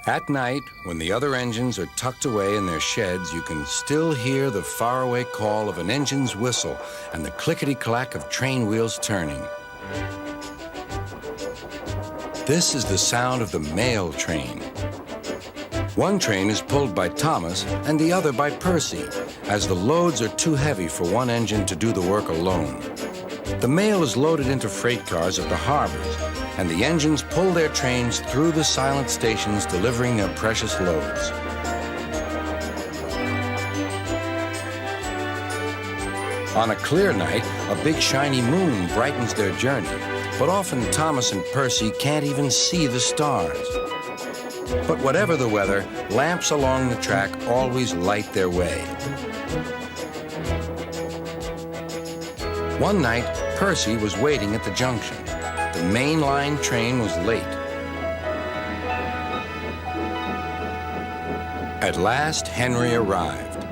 At night, when the other engines are tucked away in their sheds, you can still hear the faraway call of an engine's whistle and the clickety-clack of train wheels turning. This is the sound of the mail train. One train is pulled by Thomas and the other by Percy, as the loads are too heavy for one engine to do the work alone. The mail is loaded into freight cars at the harbors, and the engines pull their trains through the silent stations, delivering their precious loads. On a clear night, a big shiny moon brightens their journey, but often Thomas and Percy can't even see the stars. But whatever the weather, lamps along the track always light their way. One night, Percy was waiting at the junction. The main line train was late. At last, Henry arrived.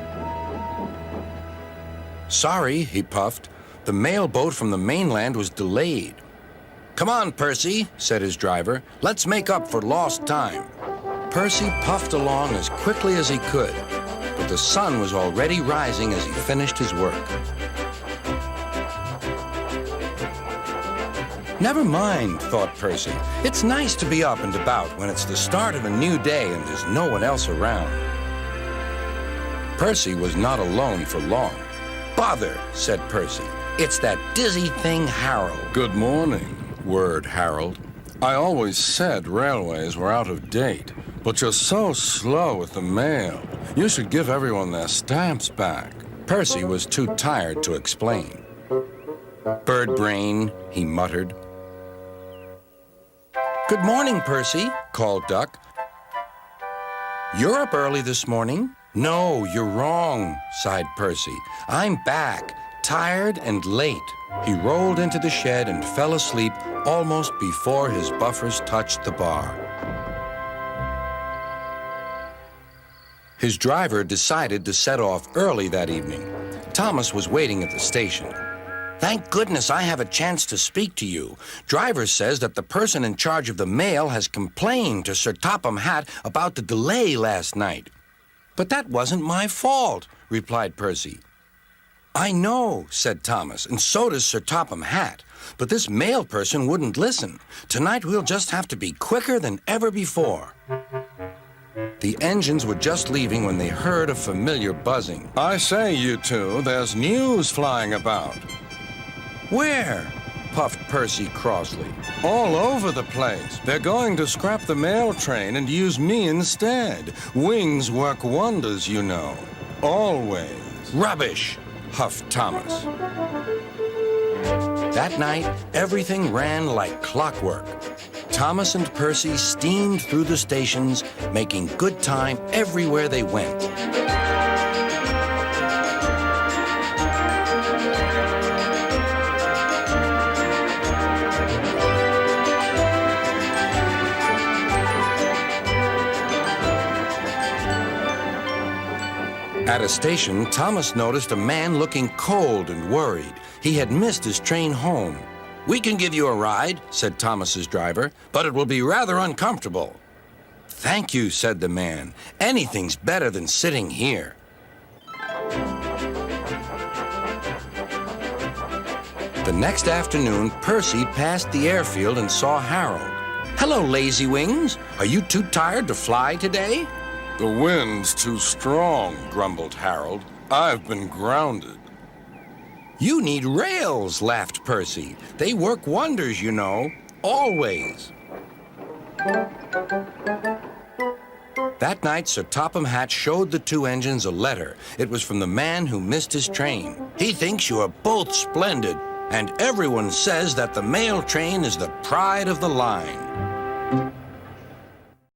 Sorry, he puffed. The mail boat from the mainland was delayed. Come on, Percy, said his driver. Let's make up for lost time. Percy puffed along as quickly as he could, but the sun was already rising as he finished his work. Never mind, thought Percy. It's nice to be up and about when it's the start of a new day and there's no one else around. Percy was not alone for long. Bother, said Percy. It's that dizzy thing, Harold. Good morning, whirred Harold. I always said railways were out of date, but you're so slow with the mail. You should give everyone their stamps back. Percy was too tired to explain. Bird brain, he muttered. Good morning, Percy, called Duck. You're up early this morning? No, you're wrong, sighed Percy. I'm back, tired and late. He rolled into the shed and fell asleep almost before his buffers touched the bar. His driver decided to set off early that evening. Thomas was waiting at the station. Thank goodness I have a chance to speak to you. Driver says that the person in charge of the mail has complained to Sir Topham Hatt about the delay last night. But that wasn't my fault, replied Percy. I know, said Thomas, and so does Sir Topham Hatt. But this mail person wouldn't listen. Tonight we'll just have to be quicker than ever before. The engines were just leaving when they heard a familiar buzzing. I say, you two, there's news flying about. Where? Puffed Percy crossly. All over the place. They're going to scrap the mail train and use me instead. Wings work wonders, you know. Always. Rubbish, huffed Thomas. That night, everything ran like clockwork. Thomas and Percy steamed through the stations, making good time everywhere they went. At a station, Thomas noticed a man looking cold and worried. He had missed his train home. We can give you a ride, said Thomas's driver, but it will be rather uncomfortable. Thank you, said the man. Anything's better than sitting here. The next afternoon, Percy passed the airfield and saw Harold. Hello, Lazy Wings. Are you too tired to fly today? The wind's too strong, grumbled Harold. I've been grounded. You need rails, laughed Percy. They work wonders, you know. Always. That night, Sir Topham Hatt showed the two engines a letter. It was from the man who missed his train. He thinks you are both splendid, and everyone says that the mail train is the pride of the line.